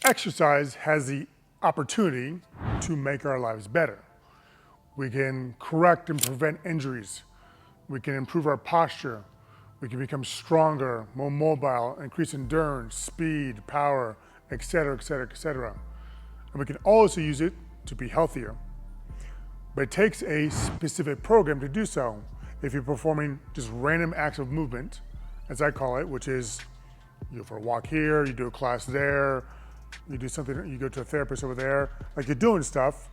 Exercise has the opportunity to make our lives better. We can correct and prevent injuries. We can improve our posture. We can become stronger, more mobile, increase endurance, speed, power, etc., etc., etc. And we can also use it to be healthier. But it takes a specific program to do so. If you're performing just random acts of movement, as I call it, which is you go for a walk here, you do a class there, you do something, you go to a therapist over there, like you're doing stuff,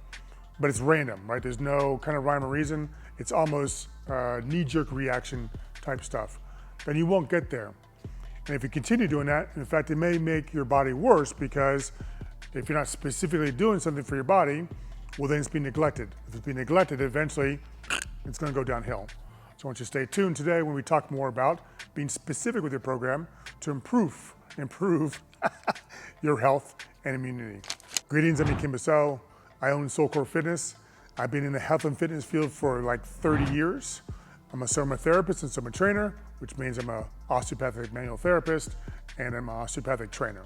but it's random, right? There's no kind of rhyme or reason. It's almost knee-jerk reaction type stuff. Then you won't get there. And if you continue doing that, in fact, it may make your body worse, because if you're not specifically doing something for your body, well, then it's being neglected. If it's being neglected, eventually it's going to go downhill. So I want you to stay tuned today when we talk more about being specific with your program to improve your health and immunity. Greetings, I'm Kim Basso. I own SolCore Fitness. I've been in the health and fitness field for like 30 years. I'm a soma therapist and soma trainer, which means I'm an osteopathic manual therapist and I'm an osteopathic trainer.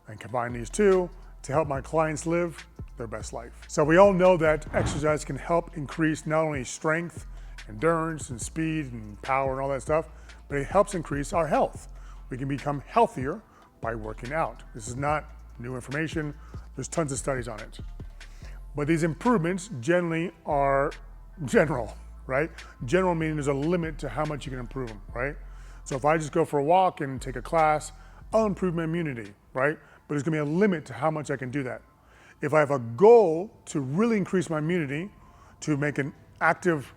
I combine these two to help my clients live their best life. So we all know that exercise can help increase not only strength, endurance, and speed, and power, and all that stuff, but it helps increase our health. We can become healthier by working out. This is not new information. There's tons of studies on it. But these improvements generally are general, right? General meaning there's a limit to how much you can improve them, right? So if I just go for a walk and take a class, I'll improve my immunity, right? But there's gonna be a limit to how much I can do that. If I have a goal to really increase my immunity, to make an actively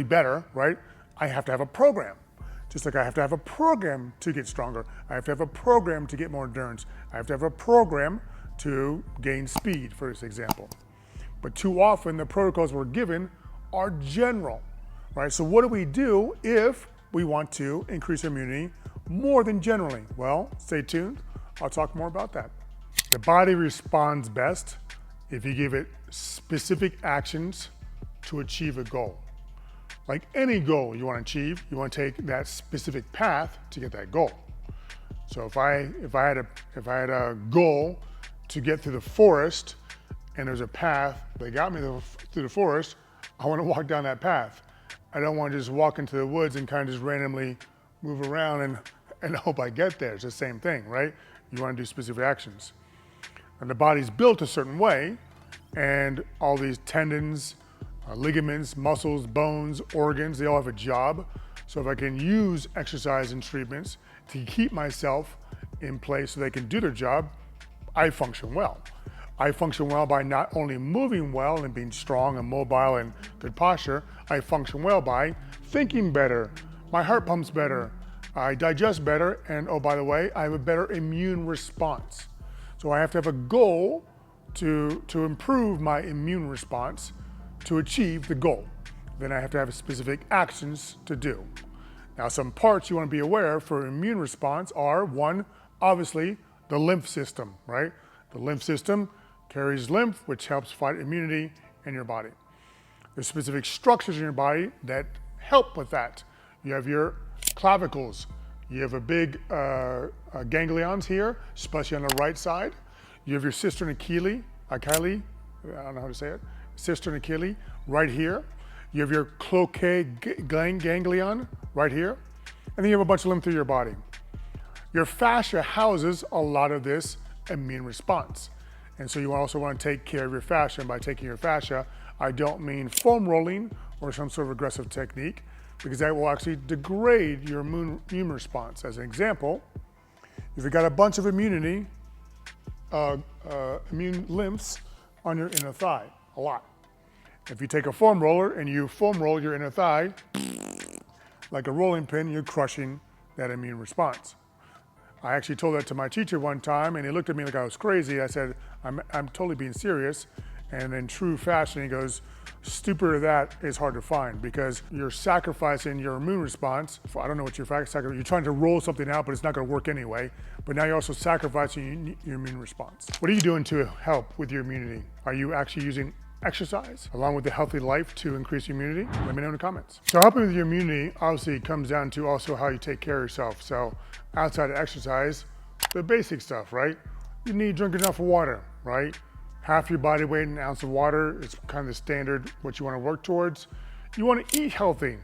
better, right? I have to have a program. Just like I have to have a program to get stronger. I have to have a program to get more endurance. I have to have a program to gain speed, for this example. But too often the protocols we're given are general, right? So what do we do if we want to increase immunity more than generally? Well, stay tuned. I'll talk more about that. The body responds best if you give it specific actions to achieve a goal. Like any goal you want to achieve, you want to take that specific path to get that goal. So if I had a goal to get through the forest and there's a path that got me through the forest, I want to walk down that path. I don't want to just walk into the woods and kind of just randomly move around and hope I get there. It's the same thing, right? You want to do specific actions. And the body's built a certain way, and all these tendons, ligaments, muscles, bones, organs, they all have a job. So if I can use exercise and treatments to keep myself in place so they can do their job, I function well. I function well by not only moving well and being strong and mobile and good posture, I function well by thinking better, my heart pumps better, I digest better, and oh, by the way, I have a better immune response. So I have to have a goal to improve my immune response to achieve the goal. Then I have to have specific actions to do. Now, some parts you want to be aware for immune response are, one, obviously the lymph system, right? The lymph system carries lymph, which helps fight immunity in your body. There's specific structures in your body that help with that. You have your clavicles. You have a big ganglions here, especially on the right side. You have your cistern achilli, I don't know how to say it, cistern achilli right here. You have your cloacae ganglion right here. And then you have a bunch of lymph through your body. Your fascia houses a lot of this immune response. And so you also want to take care of your fascia. And by taking your fascia, I don't mean foam rolling or some sort of aggressive technique, because that will actually degrade your immune response. As an example, if you've got a bunch of immune lymphs on your inner thigh, a lot. If you take a foam roller and you foam roll your inner thigh, like a rolling pin, you're crushing that immune response. I actually told that to my teacher one time, and he looked at me like I was crazy. I said, I'm totally being serious. And in true fashion, he goes, stupider that is hard to find, because you're sacrificing your immune response. I don't know what you're sacrificing. You're trying to roll something out, but it's not going to work anyway. But now you're also sacrificing your immune response. What are you doing to help with your immunity? Are you actually using exercise along with a healthy life to increase immunity? Let me know in the comments. So helping with your immunity obviously comes down to also how you take care of yourself. So outside of exercise, the basic stuff, right? You need to drink enough water, right? Half your body weight in an ounce of water is kind of the standard what you want to work towards. You want to eat healthy,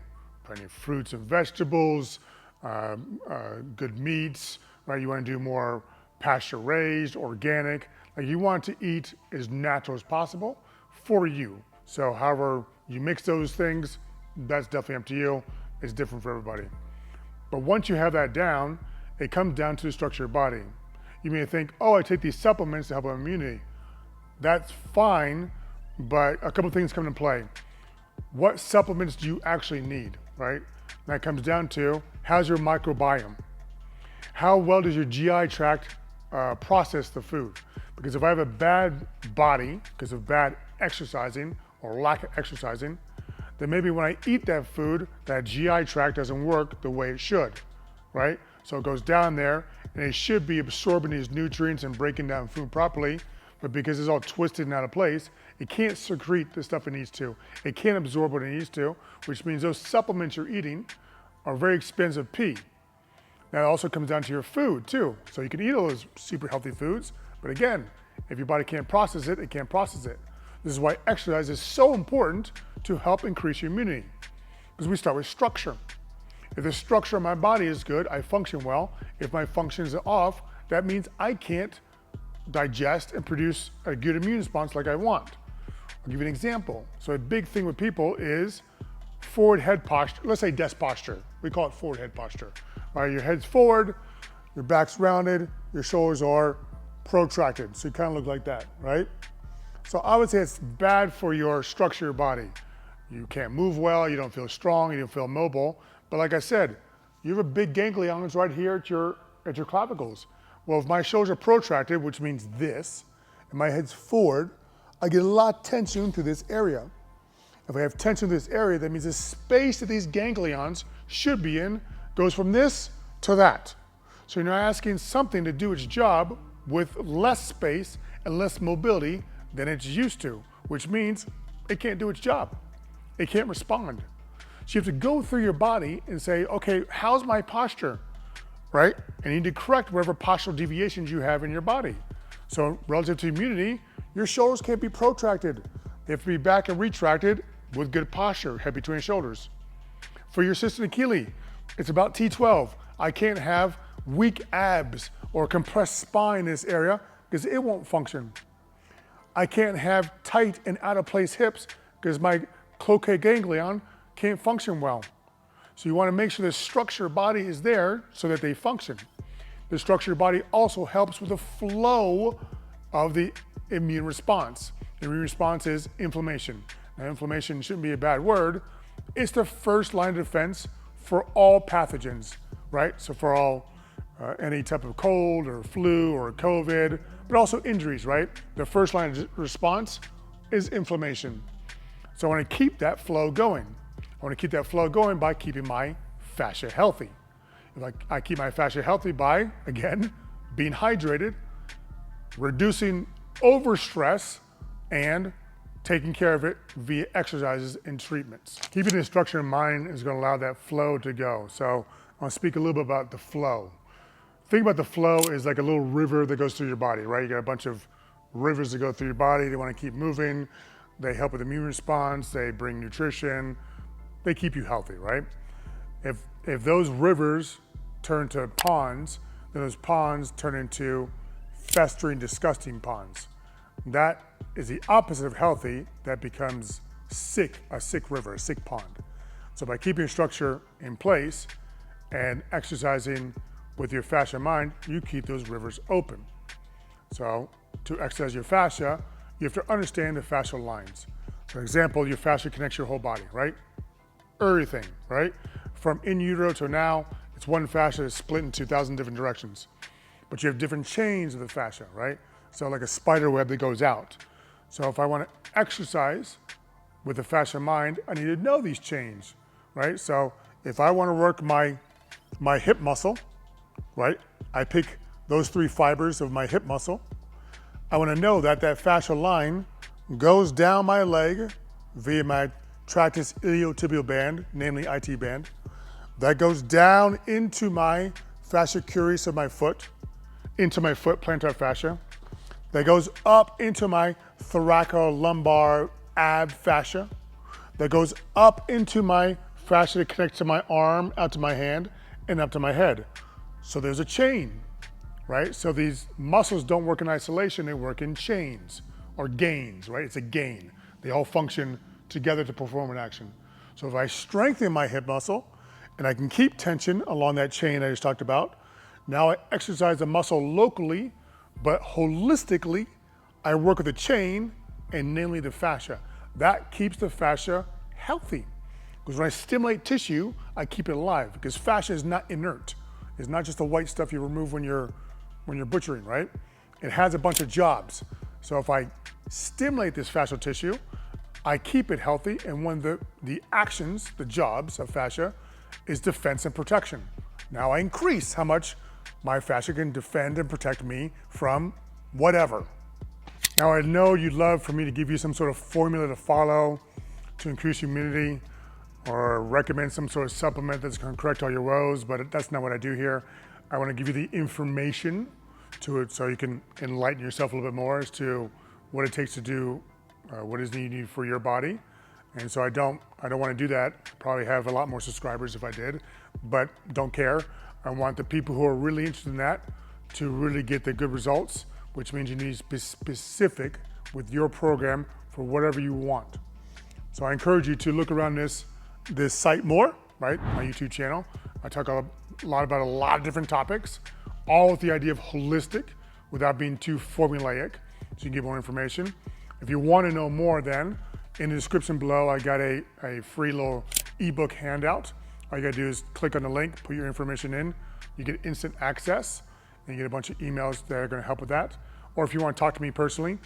plenty of fruits and vegetables, good meats, right? You want to do more pasture raised, organic. Like you want to eat as natural as possible for you. So however you mix those things, that's definitely up to you. It's different for everybody. But once you have that down, it comes down to the structure of your body. You may think, oh, I take these supplements to help my immunity. That's fine, but a couple things come into play. What supplements do you actually need, right? And that comes down to, how's your microbiome? How well does your GI tract process the food? Because if I have a bad body because of bad exercising or lack of exercising, then maybe when I eat that food, that GI tract doesn't work the way it should, right? So it goes down there and it should be absorbing these nutrients and breaking down food properly, but because it's all twisted and out of place, it can't secrete the stuff it needs to. It can't absorb what it needs to, which means those supplements you're eating are very expensive pee. Now it also comes down to your food too. So you can eat all those super healthy foods, but again, if your body can't process it, it can't process it. This is why exercise is so important to help increase your immunity, because we start with structure. If the structure of my body is good, I function well. If my functions are off, that means I can't digest and produce a good immune response like I want. I'll give you an example. So a big thing with people is forward head posture. Let's say desk posture. We call it forward head posture. All right, your head's forward, your back's rounded, your shoulders are protracted. So you kind of look like that, right? So I would say it's bad for your structure of your body. You can't move well, you don't feel strong, you don't feel mobile. But like I said, you have a big ganglions right here at your clavicles. Well, if my shoulders are protracted, which means this, and my head's forward, I get a lot of tension through this area. If I have tension through this area, that means the space that these ganglions should be in goes from this to that. So you're now asking something to do its job with less space and less mobility than it's used to, which means it can't do its job. It can't respond. So you have to go through your body and say, okay, how's my posture, right? And you need to correct whatever postural deviations you have in your body. So relative to immunity, your shoulders can't be protracted. They have to be back and retracted with good posture, head between shoulders. For your cyst and Achilles, it's about T12. I can't have weak abs or compressed spine in this area because it won't function. I can't have tight and out of place hips because my cloacae ganglion can't function well. So you want to make sure the structure of your body is there so that they function. The structure of your body also helps with the flow of the immune response. The immune response is inflammation. Now, inflammation shouldn't be a bad word. It's the first line of defense for all pathogens, right? So for all any type of cold or flu or COVID, but also injuries, right? The first line of response is inflammation. So I want to keep that flow going. I want to keep that flow going by keeping my fascia healthy. If I keep my fascia healthy by, again, being hydrated, reducing overstress, and taking care of it via exercises and treatments. Keeping the structure in mind is going to allow that flow to go. So I want to speak a little bit about the flow. Think about the flow is like a little river that goes through your body, right? You got a bunch of rivers that go through your body. They want to keep moving. They help with immune response. They bring nutrition. They keep you healthy, right? If those rivers turn to ponds, then those ponds turn into festering, disgusting ponds. That is the opposite of healthy. That becomes sick, a sick river, a sick pond. So by keeping your structure in place and exercising with your fascia in mind, you keep those rivers open. So to exercise your fascia, you have to understand the fascial lines. For example, your fascia connects your whole body, right? Everything, right? From in utero to now, it's one fascia that's split into 2,000 different directions. But you have different chains of the fascia, right? So like a spider web that goes out. So if I want to exercise with the fascia in mind, I need to know these chains, right? So if I want to work my hip muscle, right? I pick those 3 fibers of my hip muscle. I want to know that that fascial line goes down my leg via my tractus iliotibial band, namely IT band. That goes down into my fascia curis of my foot. into my foot plantar fascia, that goes up into my thoracolumbar ab fascia, that goes up into my fascia that connects to my arm, out to my hand, and up to my head. So there's a chain, right? So these muscles don't work in isolation, they work in chains or gains, right? It's a gain. They all function together to perform an action. So if I strengthen my hip muscle and I can keep tension along that chain I just talked about, now I exercise the muscle locally, but holistically, I work with the chain and namely the fascia. That keeps the fascia healthy. Because when I stimulate tissue, I keep it alive because fascia is not inert. It's not just the white stuff you remove when you're butchering, right? It has a bunch of jobs. So if I stimulate this fascial tissue, I keep it healthy, and one of the actions, the jobs of fascia is defense and protection. Now I increase how much my fascia can defend and protect me from whatever. Now I know you'd love for me to give you some sort of formula to follow to increase immunity or recommend some sort of supplement that's going to correct all your woes, but that's not what I do here. I want to give you the information to it so you can enlighten yourself a little bit more as to what it takes to do what is needed for your body. And so I don't want to do that. Probably have a lot more subscribers if I did, but don't care. I want the people who are really interested in that to really get the good results, which means you need to be specific with your program for whatever you want. So I encourage you to look around this site more, right? My YouTube channel. I talk a lot about a lot of different topics, all with the idea of holistic without being too formulaic, so you can get more information. If you want to know more then, in the description below, I got a free little ebook handout. All you gotta do is click on the link, put your information in, you get instant access, and you get a bunch of emails that are gonna help with that. Or if you want to talk to me personally,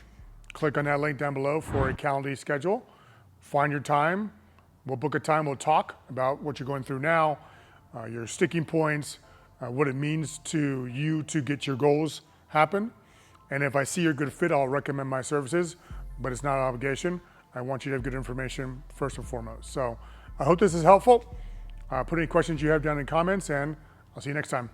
click on that link down below for a calendar schedule. Find your time, we'll book a time, we'll talk about what you're going through now, your sticking points, what it means to you to get your goals happen. And if I see you're a good fit, I'll recommend my services, but it's not an obligation. I want you to have good information first and foremost. So I hope this is helpful. Put any questions you have down in the comments, and I'll see you next time.